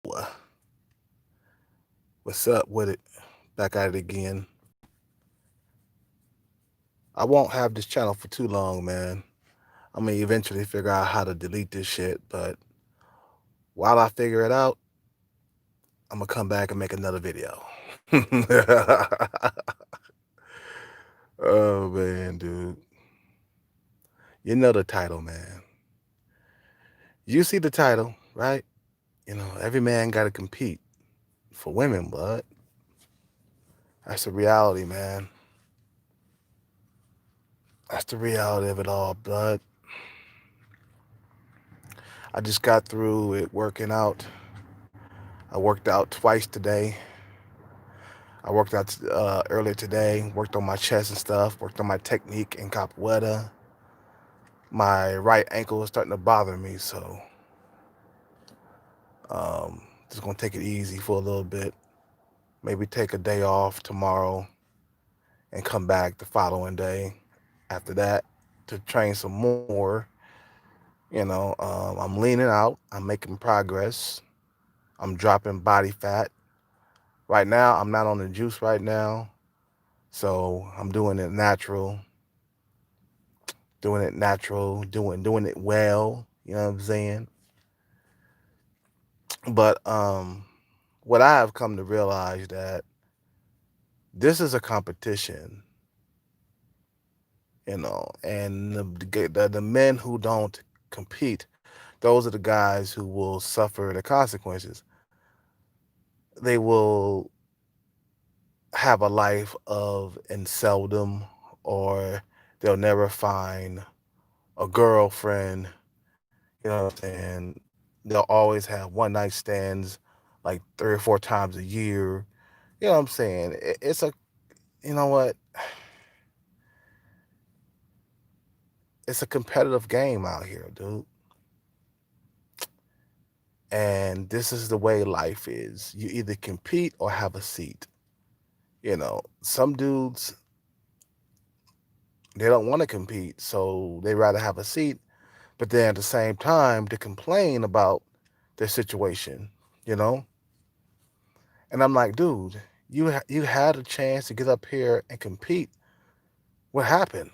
What's up with it? Back at it again. I won't have this channel for too long, man. I'm gonna eventually figure out how to delete this shit, but while I figure it out, I'm gonna come back and make another video. Oh man, dude. You know the title, man. You see the title, right? Every man gotta compete for women, blood. That's the reality, man. That's the reality of it all, blood. I just got through it working out. I worked out twice today. I worked out earlier today, worked on my chest and stuff, worked on my technique in capoeira. My right ankle is starting to bother me, so just gonna take it easy for a little bit. Maybe take a day off tomorrow and come back the following day after that to train some more. I'm leaning out, I'm making progress, I'm dropping body fat. Right now, I'm not on the juice right now, so I'm doing it well. You know what I'm saying? But what I have come to realize that this is a competition, and the men who don't compete, those are the guys who will suffer the consequences. They will have a life of inseldom, or they'll never find a girlfriend. You know what I'm saying? They'll always have one night stands like 3 or 4 times a year. You know what I'm saying? It's a, you know what? It's a competitive game out here, dude. And this is the way life is. You either compete or have a seat. Some dudes, they don't want to compete, so they rather have a seat, but then at the same time, to complain about their situation, you know? And I'm like, dude, you had a chance to get up here and compete. What happened?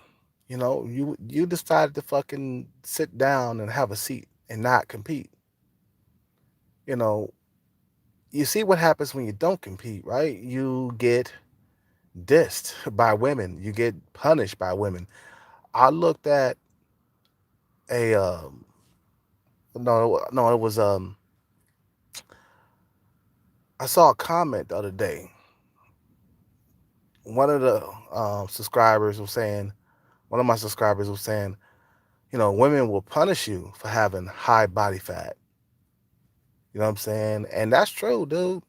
You decided to fucking sit down and have a seat and not compete. You know, you see what happens when you don't compete, right? You get dissed by women. You get punished by women. I looked at a no, it was I saw a comment the other day. One of the subscribers was saying, one of my subscribers was saying, women will punish you for having high body fat. You know what I'm saying? And that's true, dude.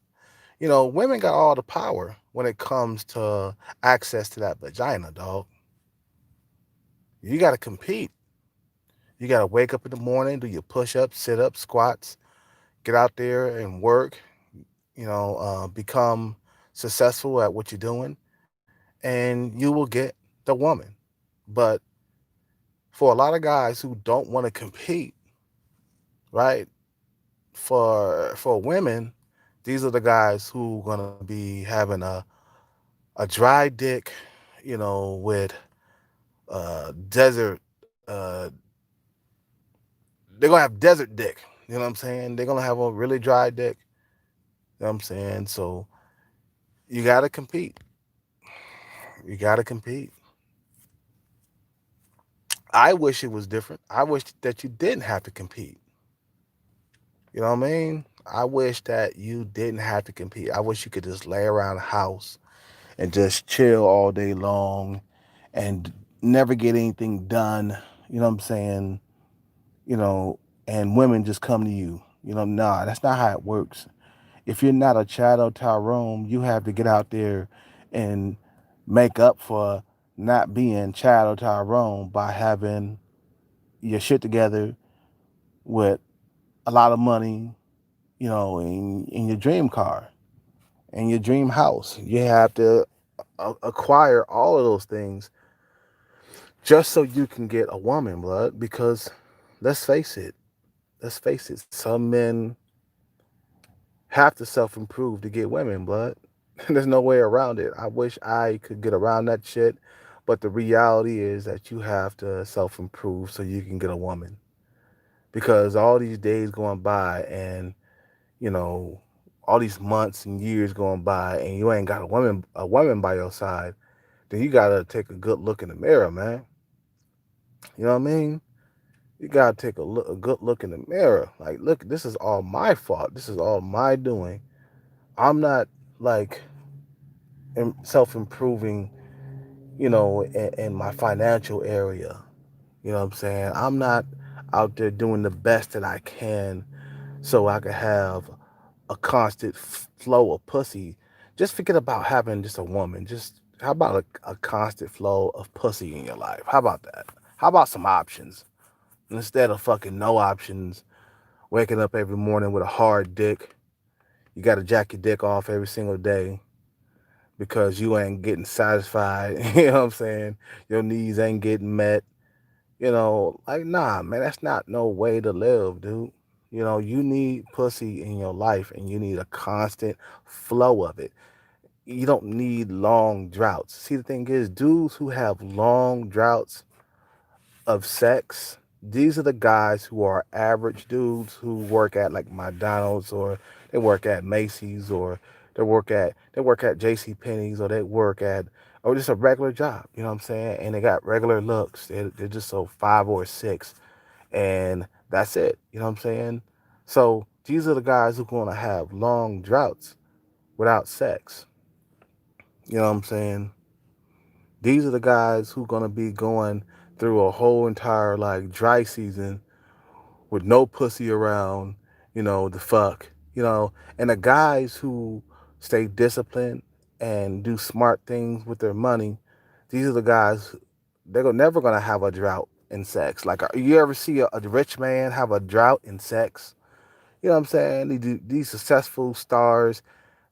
Women got all the power when it comes to access to that vagina, dog. You got to compete. You got to wake up in the morning, do your push-ups, sit-ups, squats, get out there and work, become successful at what you're doing, and you will get the woman. But for a lot of guys who don't want to compete, right? For women, these are the guys who gonna be having a dry dick, with desert. They're gonna have desert dick. You know what I'm saying? They're gonna have a really dry dick. You know what I'm saying? So you gotta compete. You gotta compete. I wish it was different. I wish that you didn't have to compete. You know what I mean? I wish that you didn't have to compete. I wish you could just lay around the house and just chill all day long and never get anything done. You know what I'm saying? You know, and women just come to you. Nah, that's not how it works. If you're not a Chad Tyrone, you have to get out there and make up for not being Chad Tyrone by having your shit together with a lot of money, in your dream car, in your dream house. You have to acquire all of those things just so you can get a woman, blood. Because let's face it, some men have to self improve to get women, blood. There's no way around it. I wish I could get around that shit, but the reality is that you have to self improve so you can get a woman. Because all these days going by and, you know, all these months and years going by and you ain't got a woman by your side, then you gotta take a good look in the mirror, man. You know what I mean? You gotta take a good look in the mirror. Like, look, this is all my fault. This is all my doing. I'm not like self improving, in my financial area. You know what I'm saying? I'm not out there doing the best that I can so I can have a constant flow of pussy. Just forget about having just a woman. Just how about a constant flow of pussy in your life? How about that? How about some options instead of fucking no options? Waking up every morning with a hard dick. You got to jack your dick off every single day because you ain't getting satisfied. You know what I'm saying? Your needs ain't getting met. Like, nah, man, that's not no way to live, dude. You need pussy in your life and you need a constant flow of it. You don't need long droughts. See, the thing is, dudes who have long droughts of sex, these are the guys who are average dudes who work at like McDonald's or they work at Macy's or they work at JC Penney's or they work at or just a regular job, you know what I'm saying? And they got regular looks. They're just so 5 or 6 and that's it. You know what I'm saying? So these are the guys who are gonna have long droughts without sex. You know what I'm saying? These are the guys who gonna be going through a whole entire like dry season with no pussy around, the fuck, and the guys who stay disciplined and do smart things with their money, these are the guys they're never gonna have a drought in sex. Like, you ever see a rich man have a drought in sex? You know what I'm saying? These successful stars,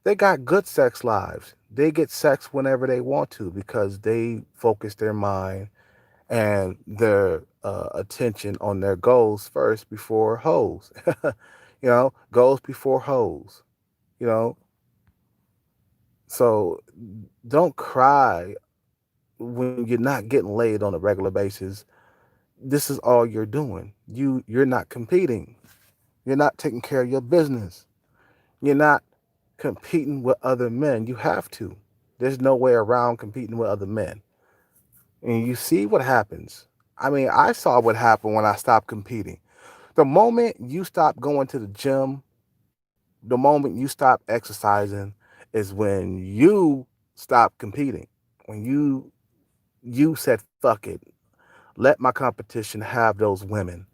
they got good sex lives. They get sex whenever they want to because they focus their mind and their attention on their goals first before hoes. Goals before hoes. You know, so don't cry when you're not getting laid on a regular basis. This is all you're doing. You're not competing. You're not taking care of your business. You're not competing with other men. You have to. There's no way around competing with other men. And you see what happens. I mean, I saw what happened when I stopped competing. The moment you stop going to the gym, the moment you stop exercising is when you stop competing. When you said fuck it. Let my competition have those women.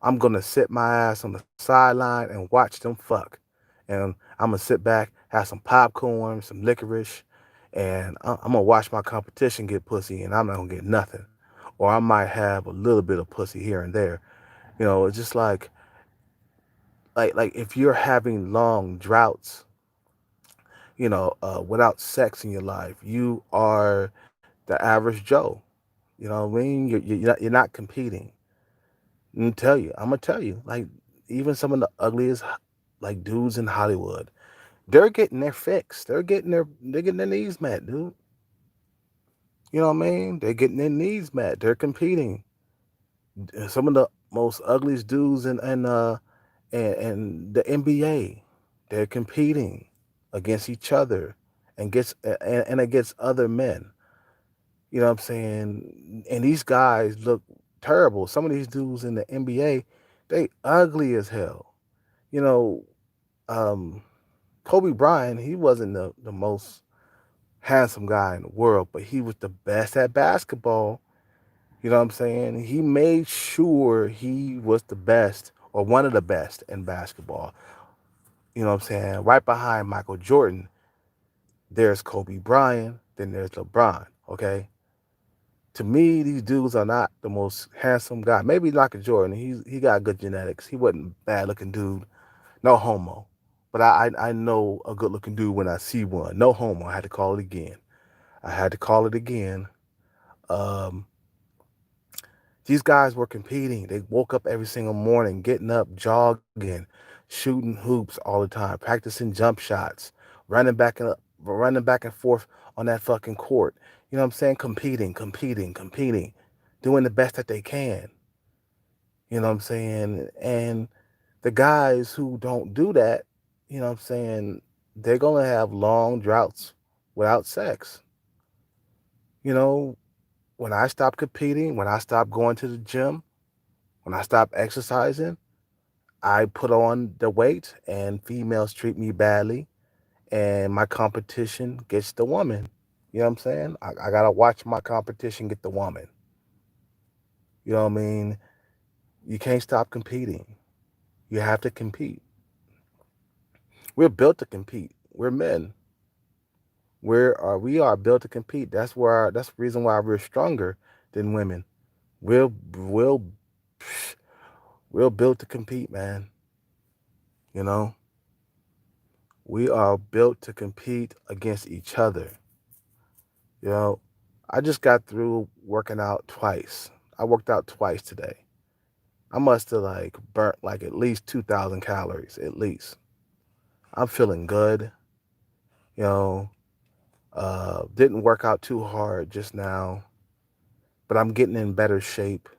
I'm gonna sit my ass on the sideline and watch them fuck. And I'm gonna sit back, have some popcorn, some licorice, and I'm gonna watch my competition get pussy, and I'm not gonna get nothing. Or I might have a little bit of pussy here and there. It's just like if you're having long droughts, without sex in your life, you are the average Joe. You know what I mean? You're not competing. I'm gonna tell you, like even some of the ugliest like dudes in Hollywood, they're getting their fix. They're getting their needs met, dude. You know what I mean? They're getting their needs met. They're competing. Some of the most ugliest dudes in the NBA, they're competing against each other and against other men. You know what I'm saying? And these guys look terrible. Some of these dudes in the NBA, they ugly as hell. You know, um, Kobe Bryant, he wasn't the most handsome guy in the world, but he was the best at basketball. You know what I'm saying? He made sure he was the best or one of the best in basketball. You know what I'm saying? Right behind Michael Jordan, there's Kobe Bryant, then there's LeBron. Okay. To me, these dudes are not the most handsome guy. Maybe Michael Jordan, he got good genetics. He wasn't a bad looking dude. No homo. But I know a good looking dude when I see one. No homo. I had to call it again. I had to call it again. Um, these guys were competing. They woke up every single morning, getting up, jogging, shooting hoops all the time, practicing jump shots, running back and forth on that fucking court. You know what I'm saying? Competing, doing the best that they can. You know what I'm saying? And the guys who don't do that, you know what I'm saying, they're gonna have long droughts without sex. You know, when I stopped competing, when I stopped going to the gym, when I stopped exercising, I put on the weight and females treat me badly and my competition gets the woman. You know what I'm saying? I gotta watch my competition get the woman. You know what I mean? You can't stop competing. You have to compete. We're built to compete. We're men. We are built to compete. That's the reason why we're stronger than women. We're we'll we're built to compete, man. You know, we are built to compete against each other. You know, I just got through working out twice. I worked out twice today. I must have like burnt like at least 2,000 calories at least. I'm feeling good. You know, didn't work out too hard just now, but I'm getting in better shape.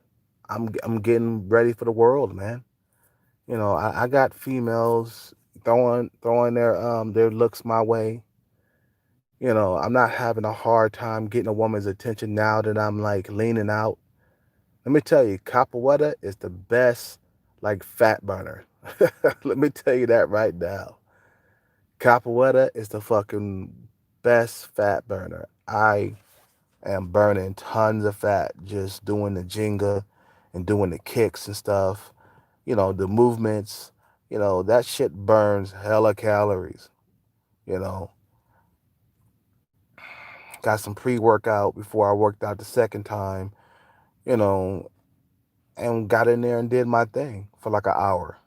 I'm getting ready for the world, man. You know, I got females throwing their looks my way. You know, I'm not having a hard time getting a woman's attention now that I'm like leaning out. Let me tell you, capoeira is the best like fat burner. Let me tell you that right now. Capoeira is the fucking best fat burner. I am burning tons of fat just doing the Jenga and doing the kicks and stuff. You know, the movements, that shit burns hella calories. You know, got some pre workout before I worked out the second time, you know, and got in there and did my thing for like an hour,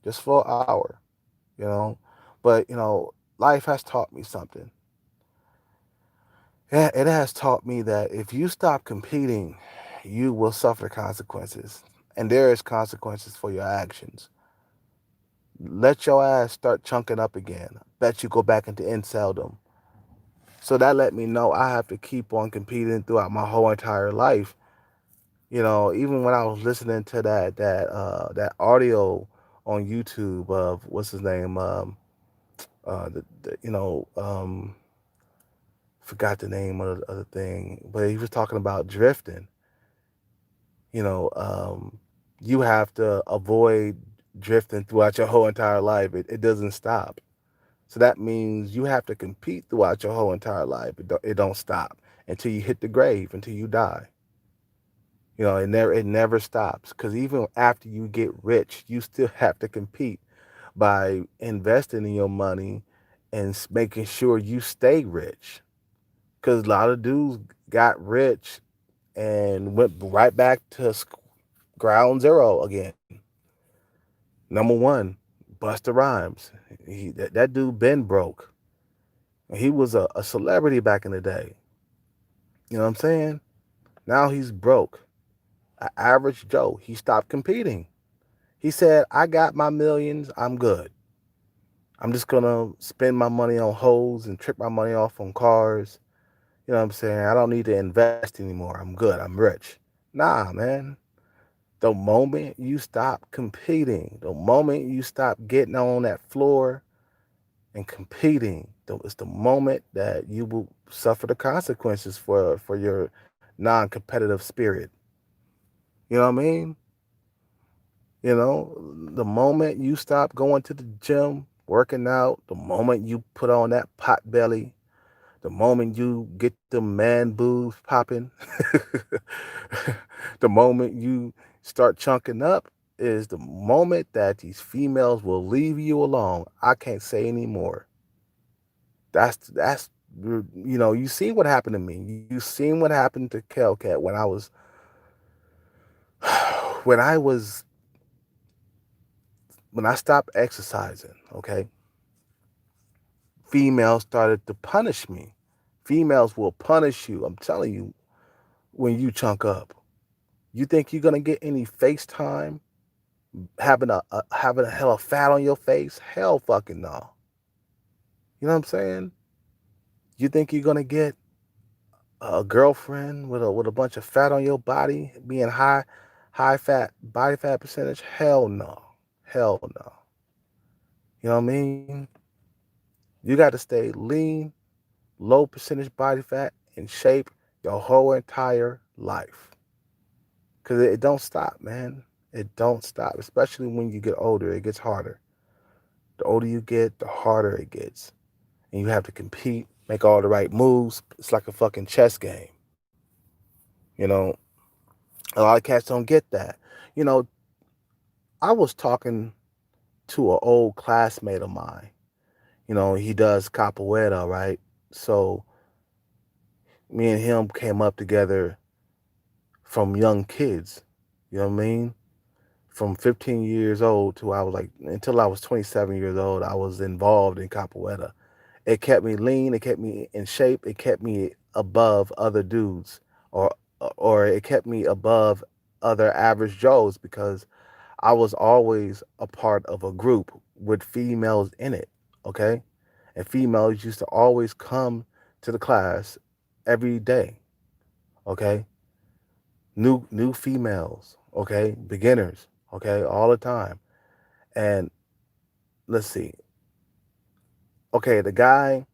just for an hour, you know. But, life has taught me something. Yeah, it has taught me that if you stop competing, you will suffer consequences. And there is consequences for your actions. Let your ass start chunking up again. Bet you go back into inceldom. So that let me know I have to keep on competing throughout my whole entire life. Even when I was listening to that audio on YouTube of what's his name, the forgot the name of the thing, but he was talking about drifting. You know, you have to avoid drifting throughout your whole entire life. It doesn't stop. So that means you have to compete throughout your whole entire life. It don't stop until you hit the grave, until you die. It never stops because even after you get rich, you still have to compete by investing in your money and making sure you stay rich. Because a lot of dudes got rich and went right back to ground zero again. Number one, Busta Rhymes. That dude been broke. He was a celebrity back in the day. You know what I'm saying? Now he's broke. Average Joe. He stopped competing. He said, I got my millions. I'm good. I'm just going to spend my money on hoes and trick my money off on cars. You know what I'm saying? I don't need to invest anymore. I'm good. I'm rich. Nah, man. The moment you stop competing, the moment you stop getting on that floor and competing, it's the moment that you will suffer the consequences for your non-competitive spirit. You know what I mean? The moment you stop going to the gym, working out, the moment you put on that pot belly, the moment you get the man boobs popping, the moment you start chunking up is the moment that these females will leave you alone. I can't say anymore. That's you see what happened to me. You seen what happened to Kelcat when I was when I stopped exercising, okay? Females started to punish me. Females will punish you. I'm telling you, when you chunk up. You think you're gonna get any FaceTime? having a hell of fat on your face? Hell fucking no. You know what I'm saying? You think you're gonna get a girlfriend with a bunch of fat on your body, being high fat body fat percentage? Hell no. Hell no. You know what I mean? You got to stay lean, low percentage body fat, in shape your whole entire life. Cause it don't stop, man. It don't stop. Especially when you get older, it gets harder. The older you get, the harder it gets. And you have to compete, make all the right moves. It's like a fucking chess game. You know, a lot of cats don't get that. You know, I was talking to an old classmate of mine. You know, he does capoeira, right? So me and him came up together from young kids. You know what I mean? From 15 years old to I was like until I was 27 years old, I was involved in capoeira. It kept me lean, it kept me in shape, it kept me above other dudes, or or it kept me above other average Joes because I was always a part of a group with females in it, okay? And females used to always come to the class every day, okay? New females, okay? Beginners, okay? All the time. And let's see. Okay, the guy,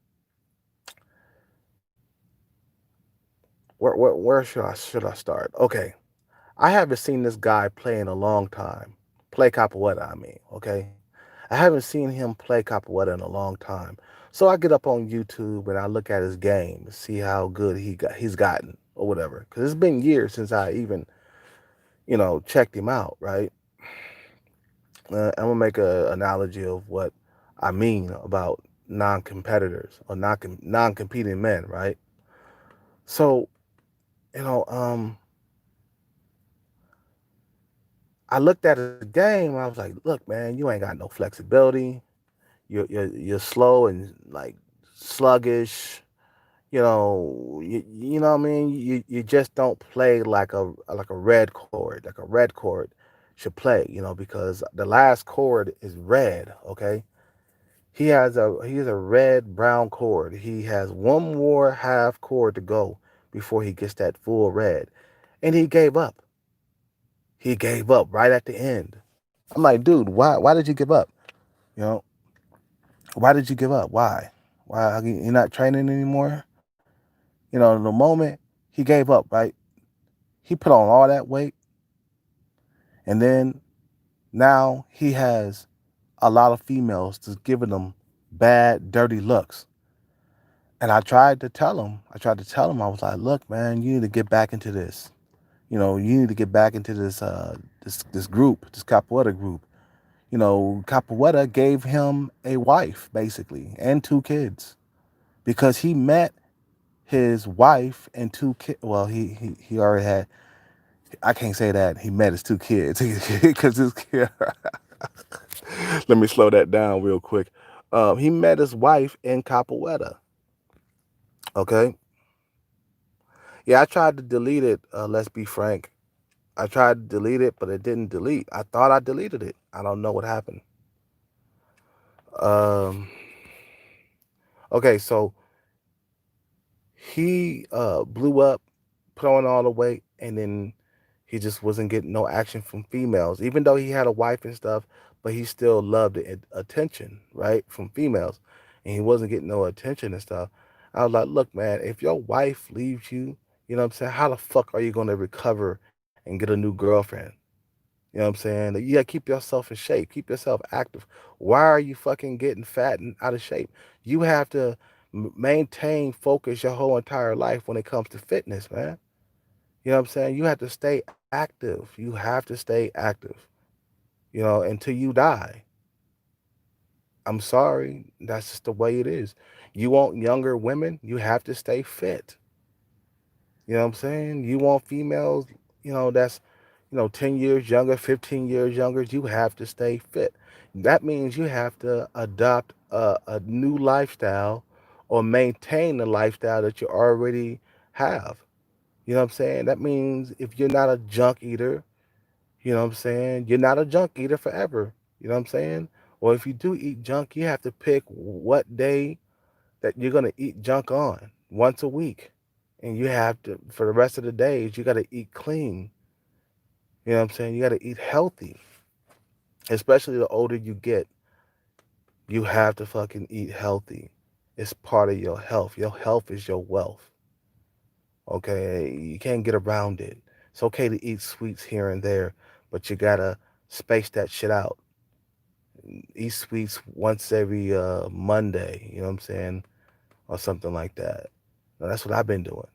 where should I start? Okay. I haven't seen this guy play in a long time. Play capoeira, I mean, okay? I haven't seen him play capoeira in a long time. So I get up on YouTube and I look at his game to see how good he's gotten or whatever. Cuz it's been years since I even, checked him out, right? I'm going to make an analogy of what I mean about non-competitors or non-competing men, right? So, you know, um I looked at his game. I was like, "Look, man, you ain't got no flexibility. You're slow and like sluggish. You know what I mean. You just don't play like a red chord, like a red chord should play. Because the last chord is red. Okay, he has a red brown chord. He has one more half chord to go before he gets that full red, and he gave up. He gave up right at the end. I'm like, dude, why did you give up? You know, why did you give up? Why? Why you're not training anymore? The moment he gave up, right? He put on all that weight, and then now he has a lot of females just giving him bad, dirty looks. And I tried to tell him, I was like, look, man, you need to get back into this. You need to get back into this group, this capoeira group. Capoeira gave him a wife, basically, and two kids because he met his wife and two kids. Well, he already had. I can't say that he met his two kids because his kid. Let me slow that down real quick. He met his wife in Capoeira. Okay. Yeah, I tried to delete it. Let's be frank. I tried to delete it, but it didn't delete. I thought I deleted it. I don't know what happened. Um. Okay, so he blew up, put on all the weight, and then he just wasn't getting no action from females, even though he had a wife and stuff. But he still loved the attention, right, from females, and he wasn't getting no attention and stuff. I was like, look, man, if your wife leaves you, you know what I'm saying? How the fuck are you gonna recover and get a new girlfriend? You know what I'm saying? You gotta keep yourself in shape, keep yourself active. Why are you fucking getting fat and out of shape? You have to maintain focus your whole entire life when it comes to fitness, man. You know what I'm saying? You have to stay active. You have to stay active, until you die. I'm sorry. That's just the way it is. You want younger women, you have to stay fit. You know what I'm saying? You want females, that's 10 years younger, 15 years younger, you have to stay fit. That means you have to adopt a new lifestyle or maintain the lifestyle that you already have. You know what I'm saying? That means if you're not a junk eater, You know what I'm saying? You're not a junk eater forever. You know what I'm saying? Or if you do eat junk, you have to pick what day that you're gonna eat junk on once a week. And you have to for the rest of the days, you gotta eat clean. You know what I'm saying? You gotta eat healthy. Especially the older you get, you have to fucking eat healthy. It's part of your health. Your health is your wealth. Okay? You can't get around it. It's okay to eat sweets here and there, but you gotta space that shit out. Eat sweets once every Monday, you know what I'm saying? Or something like that. Now, that's what I've been doing.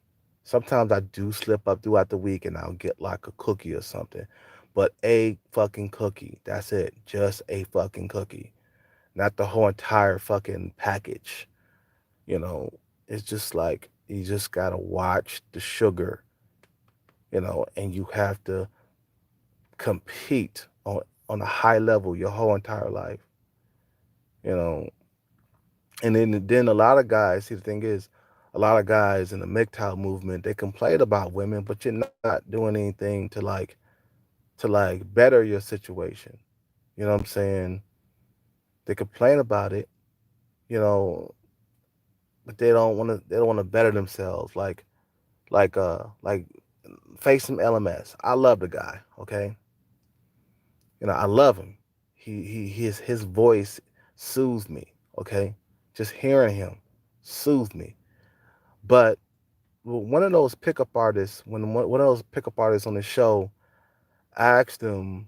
Sometimes I do slip up throughout the week and I'll get like a cookie or something. But a fucking cookie. That's it. Just a fucking cookie. Not the whole entire fucking package. You know, it's just like you just gotta watch the sugar, and you have to compete on a high level your whole entire life. You know, and then a lot of guys. See, the thing is, a lot of guys in the MGTOW movement they complain about women, but you're not doing anything to like better your situation. You know what I'm saying? They complain about it, you know, but they don't want to better themselves. Like face some LMS. I love the guy. Okay, I love him. His voice soothes me. Okay, just hearing him soothes me. But one of those pickup artists, when one of those pickup artists on the show asked him,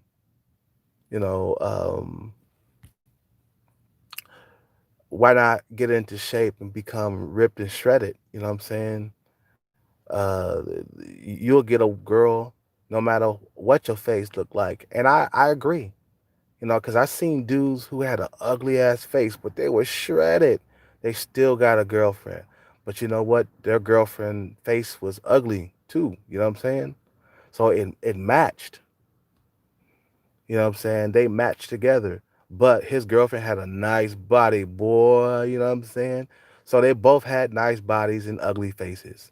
you know, why not get into shape and become ripped and shredded? You know what I'm saying? Uh, you'll get a girl no matter what your face look like, and I agree. Because I seen dudes who had an ugly ass face, but they were shredded. They still got a girlfriend. But you know what? Their girlfriend face was ugly too. You know what I'm saying? So it matched. You know what I'm saying? They matched together. But his girlfriend had a nice body, boy. You know what I'm saying? So they both had nice bodies and ugly faces.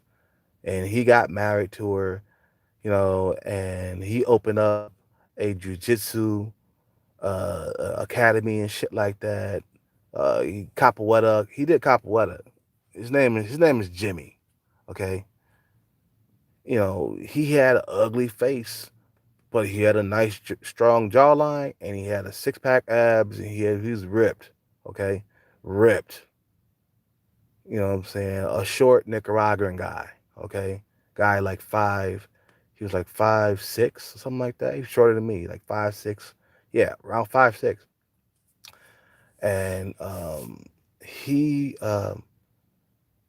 And he got married to her, and he opened up a jujitsu academy and shit like that. Capoeira. He did capoeira. His name is Jimmy. Okay, he had an ugly face, but he had a nice strong jawline, and he had a six pack abs, and he was ripped. Okay, ripped. You know what I'm saying? A short Nicaraguan guy. Okay, guy like five. He was like 5'6" or something like that. He was shorter than me, like 5'6". Yeah, around 5'6". And he um,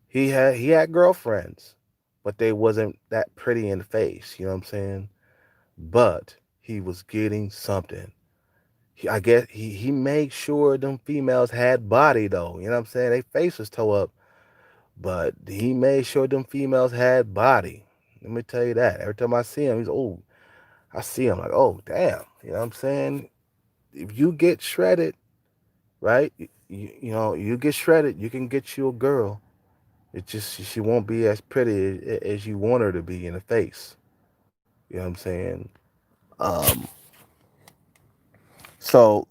he had girlfriends, but they wasn't that pretty in the face. You know what I'm saying? But he was getting something. I guess he made sure them females had body though. You know what I'm saying? They face was toe up, but he made sure them females had body. Let me tell you that. Every time I see him, I see him like, oh damn. You know what I'm saying? If you get shredded, right? You get shredded, you can get you a girl. It's just she won't be as pretty as you want her to be in the face. You know what I'm saying? Um, so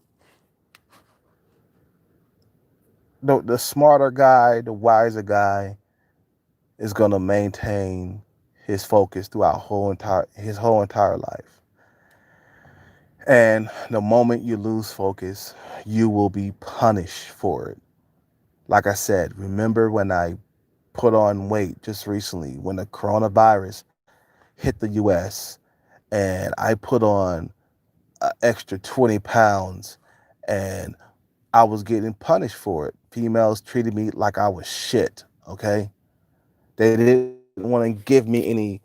the smarter guy, the wiser guy, is gonna maintain his focus throughout his whole entire life. And the moment you lose focus, you will be punished for it. Like I said, remember when I put on weight just recently when the coronavirus hit the US and I put on an extra 20 pounds and I was getting punished for it. Females treated me like I was shit, okay? They didn't want to give me any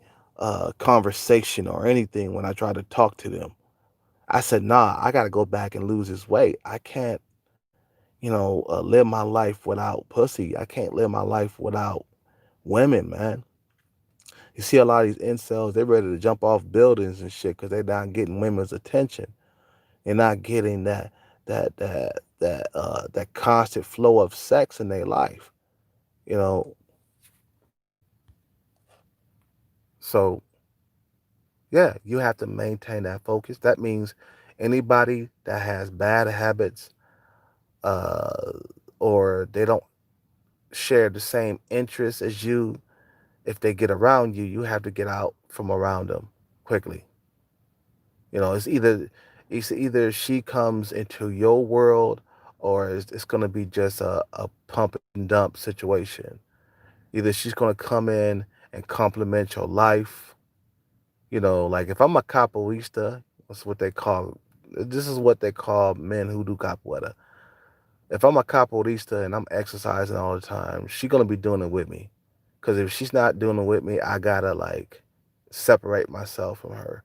conversation or anything when I tried to talk to them. I said, nah, I got to go back and lose this weight. I can't, live my life without pussy. I can't live my life without women, man. You see a lot of these incels, they're ready to jump off buildings and shit because they're not getting women's attention. They're not getting that constant flow of sex in their life. You know, so Yeah, you have to maintain that focus. That means anybody that has bad habits, uh, or they don't share the same interests as you, if they get around you, you have to get out from around them quickly. You know, it's either she comes into your world, or it's going to be just a pump and dump situation. Either she's going to come in and complement your life. You know, like if I'm a capoeirista, that's what they call. This is what they call men who do capoeira. If I'm a capoeirista and I'm exercising all the time, she's gonna be doing it with me. Cause if she's not doing it with me, I gotta like separate myself from her.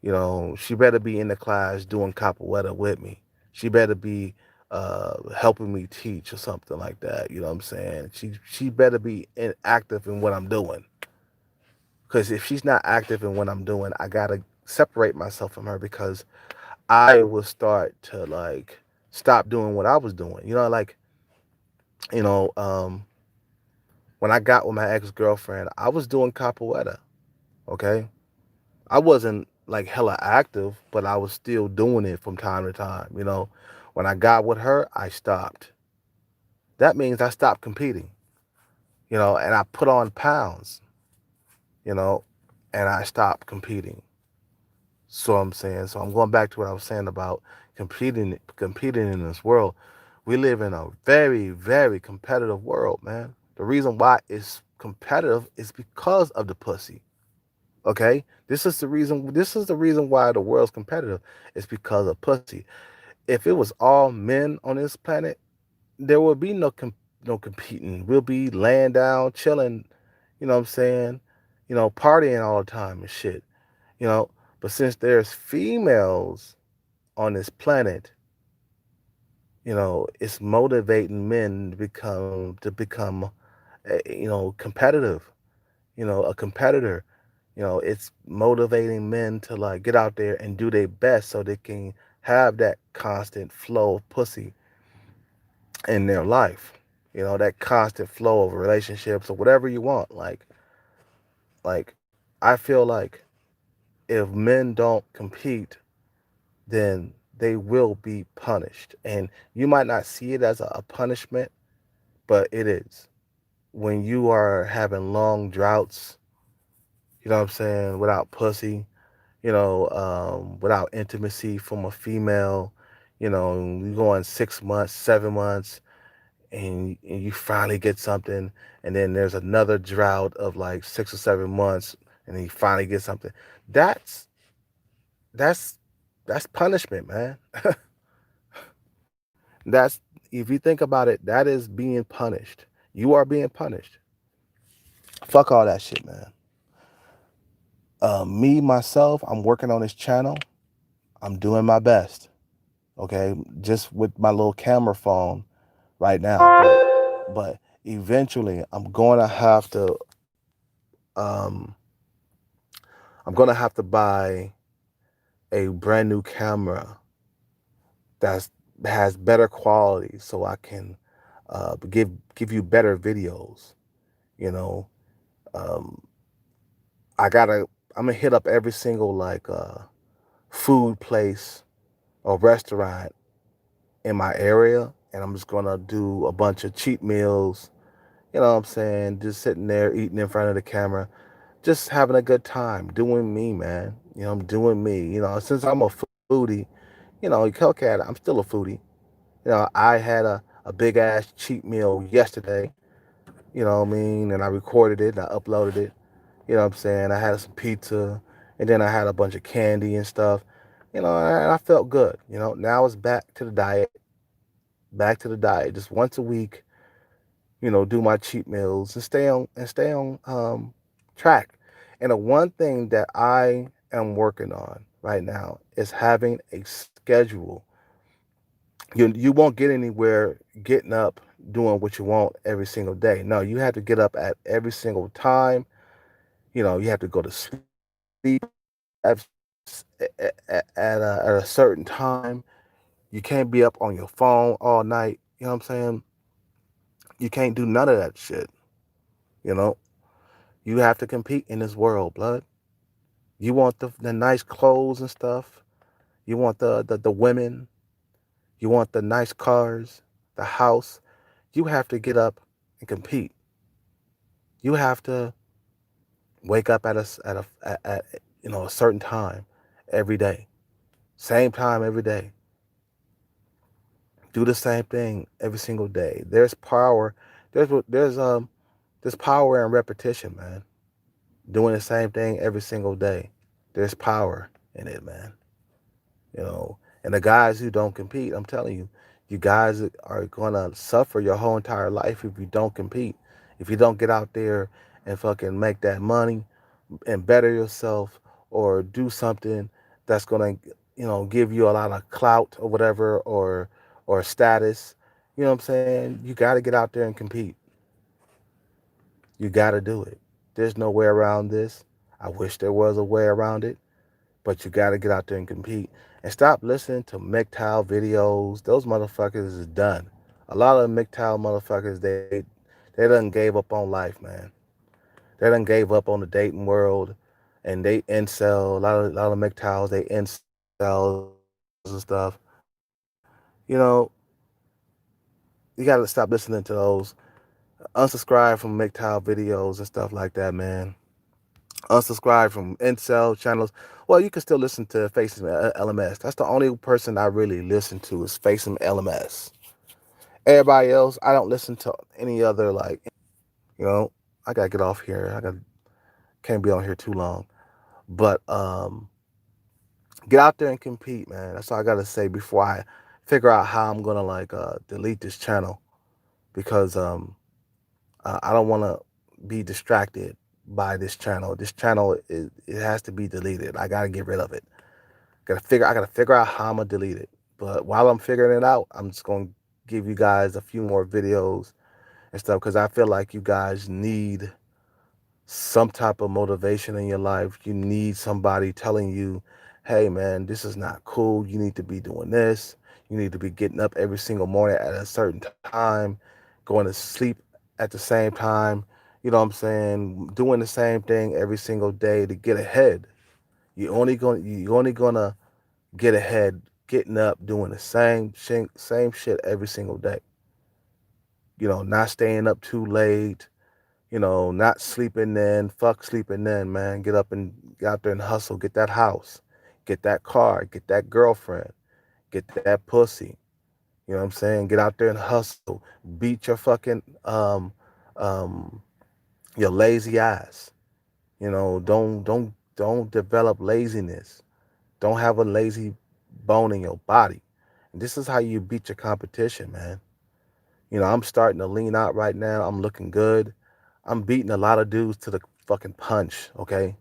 You know, she better be in the class doing capoeira with me. She better be helping me teach or something like that. You know what I'm saying? She better be active in what I'm doing. Because if she's not active in what I'm doing, I gotta separate myself from her because I will start to like stop doing what I was doing. You know, when I got with my ex girlfriend, I was doing capoeira. Okay, I wasn't like hella active, but I was still doing it from time to time. You know, when I got with her, I stopped. That means I stopped competing. You know, and I put on pounds. You know, and I stopped competing. So I'm saying, so I'm going back to what I was saying about competing in this world. We live in a very, very competitive world, man. The reason why it's competitive is because of the pussy. Okay? This is the reason why the world's competitive. It's because of pussy. If it was all men on this planet, there would be no competing. We'll be laying down, chilling, you know what I'm saying? You know, partying all the time and shit. You know, but since there's females on this planet, you know, it's motivating men to become competitive, you know, a competitor. You know, it's motivating men to like get out there and do their best so they can have that constant flow of pussy in their life. You know, that constant flow of relationships or whatever you want. Like I feel like if men don't compete, then they will be punished. And you might not see it as a punishment, but it is. When you are having long droughts, you know what I'm saying, without pussy, without intimacy from a female, you go on 6 months, 7 months, and you finally get something, and then there's another drought of like 6 or 7 months, and then you finally get something. That's that's that's punishment, man. That's if you think about it, that is being punished. You are being punished. Fuck all that shit, man. Me myself, I'm working on this channel. I'm doing my best. Okay, just with my little camera phone right now, but eventually um, I'm gonna have to buy a brand new camera that's has better quality, so I can give you better videos. You know, um, I gotta I'm gonna hit up every single like food place or restaurant in my area, and I'm just gonna do a bunch of cheap meals. You know what I'm saying? Just sitting there eating in front of the camera, just having a good time, doing me, man. You know, I'm doing me. You know, since I'm a foodie, Hellcat, I'm still a foodie. I had a big ass cheap meal yesterday. You know what I mean? And I recorded it and I uploaded it. You know what I'm saying? I had some pizza and then I had a bunch of candy and stuff. And I felt good. Now it's back to the diet. Back to the diet. Just once a week, do my cheat meals and stay on track. And the one thing that I am working on right now is having a schedule. You won't get anywhere getting up doing what you want every single day. No, you have to get up at every single time. You have to go to sleep at, at a certain time. You can't be up on your phone all night. You know what I'm saying? You can't do none of that shit. You know, you have to compete in this world, blood. You want the nice clothes and stuff. You want the women. You want the nice cars, the house. You have to get up and compete. You have to wake up at a certain time every day. Same time every day. Do the same thing every single day. There's power. There's power in repetition, man. Doing the same thing every single day. There's power in it, man. And the guys who don't compete, I'm telling you, you guys are gonna suffer your whole entire life if you don't compete. If you don't get out there and fucking make that money and better yourself or do something that's gonna, give you a lot of clout or whatever or status. You know what I'm saying? You gotta get out there and compete. You gotta do it. There's no way around this. I wish there was a way around it, but you got to get out there and compete and stop listening to MGTOW videos. Those motherfuckers is done. A lot of MGTOW motherfuckers, they done gave up on life, man. They done gave up on the dating world, and they incel. A lot of MGTOWs, they incels and stuff. You know, you got to stop listening to those. Unsubscribe from MGTOW videos and stuff like that, man. Unsubscribe from incel channels. Well, you can still listen to Facing LMS. That's the only person I really listen to is Facing LMS. Everybody else, I don't listen to any other you know. I gotta get off here. Can't be on here too long. But get out there and compete, man. That's all I gotta say before I figure out how I'm gonna delete this channel because I don't want to be distracted by this channel. This channel it has to be deleted. I gotta get rid of it. I gotta figure out how I'm gonna delete it. But while I'm figuring it out, I'm just gonna give you guys a few more videos and stuff because I feel like you guys need some type of motivation in your life. You need somebody telling you, hey man, this is not cool. You need to be doing this. You need to be getting up every single morning at a certain time, going to sleep at the same time. You know what I'm saying? Doing the same thing every single day to get ahead. You're only gonna get ahead getting up doing the same shit every single day. Not staying up too late, not sleeping in, fuck sleeping in, man. Get up and get out there and hustle, get that house, get that car, get that girlfriend, get that pussy. You know what I'm saying? Get out there and hustle. Beat your fucking um your lazy ass. Don't develop laziness. Don't have a lazy bone in your body. And this is how you beat your competition, man. I'm starting to lean out right now. I'm looking good. I'm beating a lot of dudes to the fucking punch, okay?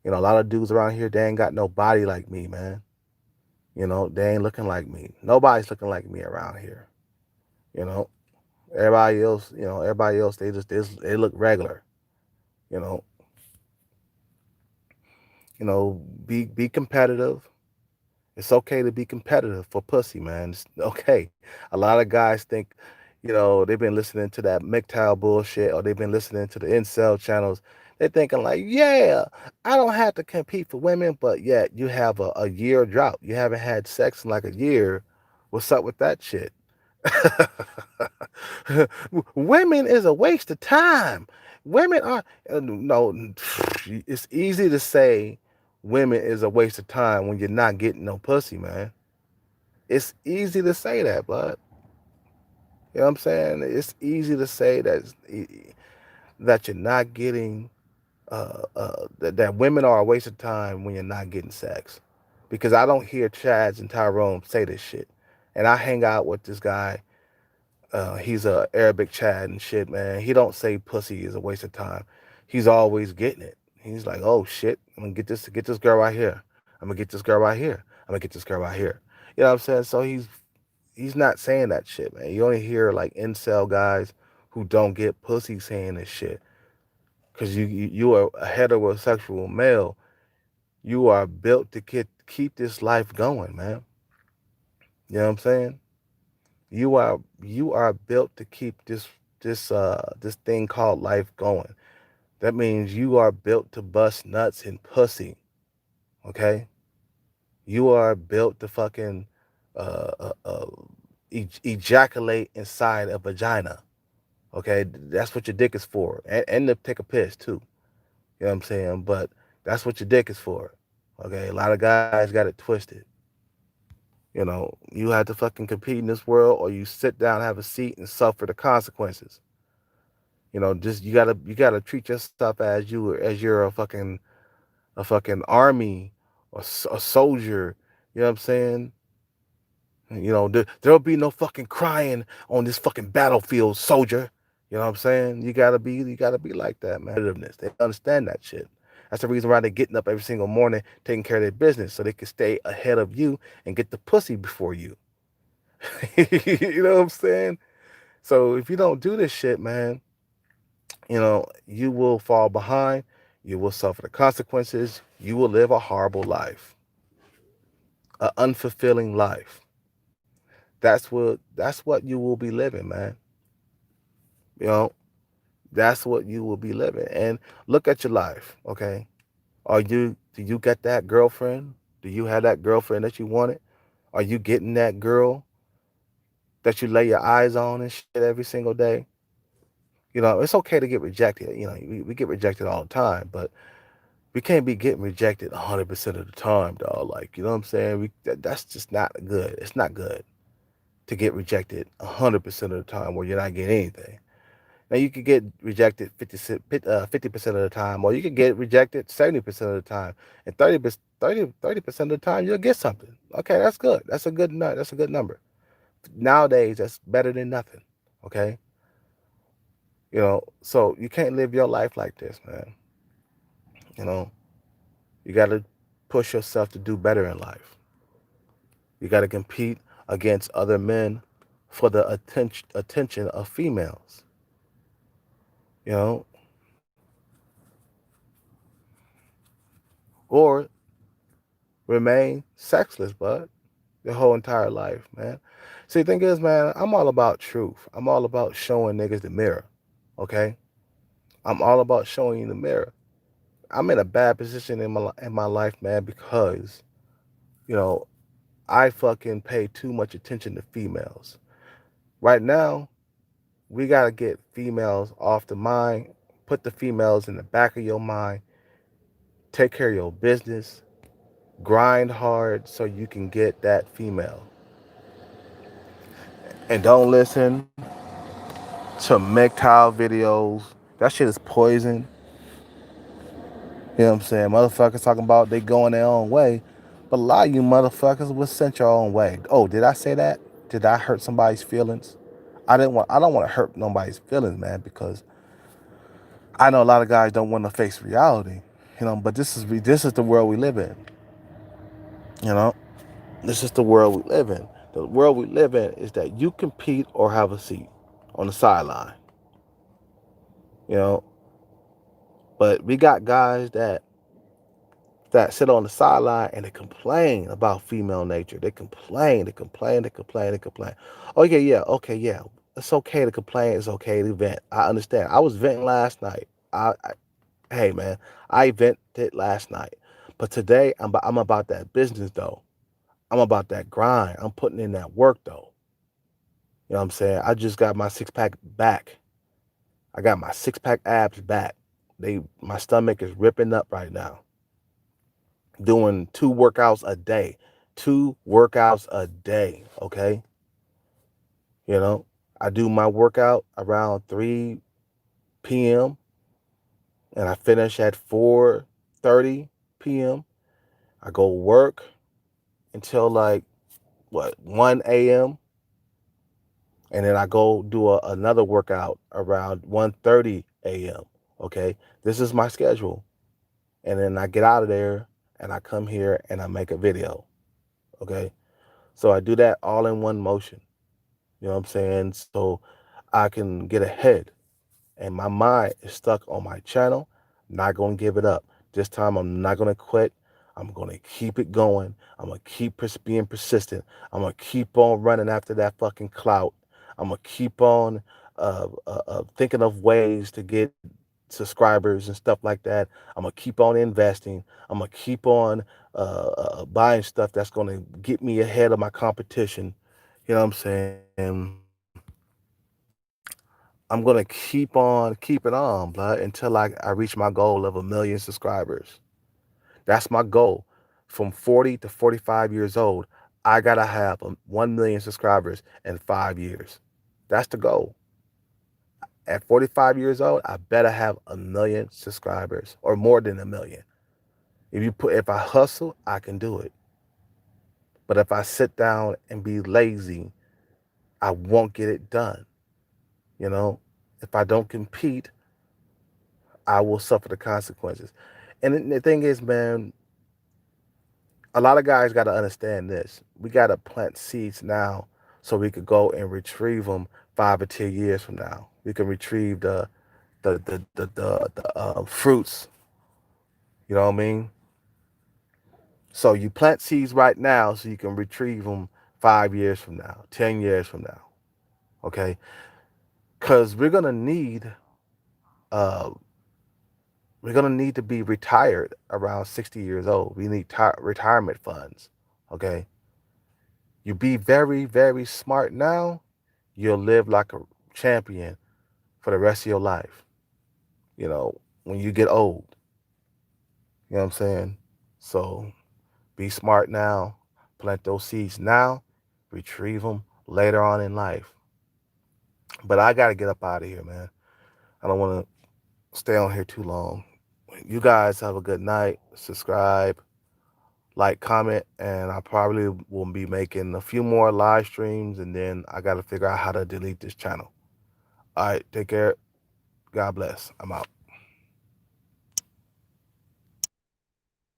A lot of dudes around here, they ain't got no body like me, man. They ain't looking like me. Nobody's looking like me around here. You know, everybody else, they look regular. You know, be competitive. It's okay to be competitive for pussy, man. It's okay. A lot of guys think, they've been listening to that MGTOW bullshit or they've been listening to the incel channels. They're thinking like, yeah, I don't have to compete for women, but yet you have a year drought. You haven't had sex in like a year. What's up with that shit? Women is a waste of time. Women are no. It's easy to say women is a waste of time when you're not getting no pussy, man. It's easy to say that, bud. You know what I'm saying? It's easy to say that you're not getting that women are a waste of time when you're not getting sex, because I don't hear Chads and Tyrone say this shit, and I hang out with this guy. He's a Arabic Chad and shit, man. He don't say pussy is a waste of time. He's always getting it. He's like, oh shit, I'm gonna get this girl right here. I'm gonna get this girl right here. I'm gonna get this girl right here. You know what I'm saying? So he's not saying that shit, man. You only hear like incel guys who don't get pussy saying this shit. Cause you are a heterosexual male. You are built to keep this life going, man. You know what I'm saying? You are built to keep this thing called life going. That means you are built to bust nuts and pussy. Okay, you are built to fucking uh, uh, uh, ejaculate inside a vagina. Okay, that's what your dick is for, and to take a piss too. You know what I'm saying? But that's what your dick is for. Okay, a lot of guys got it twisted. You have to fucking compete in this world, or you sit down, have a seat, and suffer the consequences. Just you gotta treat yourself as you're a fucking army or a soldier. You know what I'm saying? There'll be no fucking crying on this fucking battlefield, soldier. You know what I'm saying? You gotta be like that, man. They understand that shit. That's the reason why they're getting up every single morning, taking care of their business, so they can stay ahead of you and get the pussy before you. You know what I'm saying? So if you don't do this shit, man, you will fall behind. You will suffer the consequences. You will live a horrible life, an unfulfilling life. That's what you will be living, man. You know, that's what you will be living. And look at your life, okay? Do you get that girlfriend? Do you have that girlfriend that you wanted? Are you getting that girl that you lay your eyes on and shit every single day? It's okay to get rejected. We get rejected all the time, but we can't be getting rejected 100% of the time, dog. Like, you know what I'm saying? That's just not good. It's not good to get rejected 100% of the time where you're not getting anything. Now you could get rejected 50% of the time, or you could get rejected 70% of the time, and 30% of the time you'll get something. Okay, that's good. That's a good number. Nowadays, that's better than nothing. Okay, so you can't live your life like this, man. You know, you got to push yourself to do better in life. You got to compete against other men for the attention of females. You know, or remain sexless, bud, your whole entire life, man. See, the thing is, man, I'm all about truth. I'm all about showing niggas the mirror. Okay, I'm all about showing you the mirror. I'm in a bad position in my life, man, because you know I fucking pay too much attention to females. Right now, we gotta get females off the mind. Put the females in the back of your mind. Take care of your business. Grind hard so you can get that female. And don't listen to MGTOW videos. That shit is poison. You know what I'm saying? Motherfuckers talking about they going their own way. But a lot of you motherfuckers was sent your own way. Oh, did I say that? Did I hurt somebody's feelings? I don't want to hurt nobody's feelings, man, because I know a lot of guys don't want to face reality. But this is the world we live in. You know? This is the world we live in. The world we live in is that you compete or have a seat on the sideline. You know, but we got guys that sit on the sideline and they complain about female nature. They complain, they complain, they complain, they complain. Oh yeah, yeah, okay, yeah. It's okay to complain. It's okay to vent. I understand. I was venting last night. Hey man, I vented last night. But today I'm about that business though. I'm about that grind. I'm putting in that work though. You know what I'm saying? I just got my six pack back. I got my six pack abs back. My stomach is ripping up right now. Doing 2 workouts a day. 2 workouts a day, okay? You know, I do my workout around 3 p.m. and I finish at 4:30 p.m. I go work until like what 1 a.m. and then I go do another workout around 1:30 a.m. Okay, this is my schedule, and then I get out of there and I come here and I make a video. Okay, so I do that all in one motion. You know what I'm saying? So I can get ahead, and my mind is stuck on my channel. Not gonna give it up. This time I'm not gonna quit. I'm gonna keep it going. I'm gonna keep being persistent. I'm gonna keep on running after that fucking clout. I'm gonna keep on thinking of ways to get subscribers and stuff like that. I'm gonna keep on investing. I'm gonna keep on buying stuff that's gonna get me ahead of my competition. You know what I'm saying? I'm gonna keep on keeping on, blood, until I reach my goal of 1 million subscribers. That's my goal. From 40 to 45 years old, I gotta have 1 million subscribers in 5 years. That's the goal. At 45 years old, I better have 1 million subscribers or more than 1 million. If I hustle, I can do it. But if I sit down and be lazy, I won't get it done. You know, if I don't compete, I will suffer the consequences. And the thing is, man, a lot of guys got to understand this. We got to plant seeds now so we could go and retrieve them 5 or 10 years from now. We can retrieve the fruits. You know what I mean? So you plant seeds right now so you can retrieve them 5 years from now, 10 years from now. Okay, because uh, we're gonna need to be retired around 60 years old. We need retirement funds. Okay, you be very, very smart now, you'll live like a champion for the rest of your life. You know, when you get old, you know what I'm saying? So be smart now, plant those seeds now, retrieve them later on in life. But I got to get up out of here, man. I don't want to stay on here too long. You guys have a good night. Subscribe, like, comment, and I probably will be making a few more live streams, and then I got to figure out how to delete this channel. All right, take care. God bless. I'm out.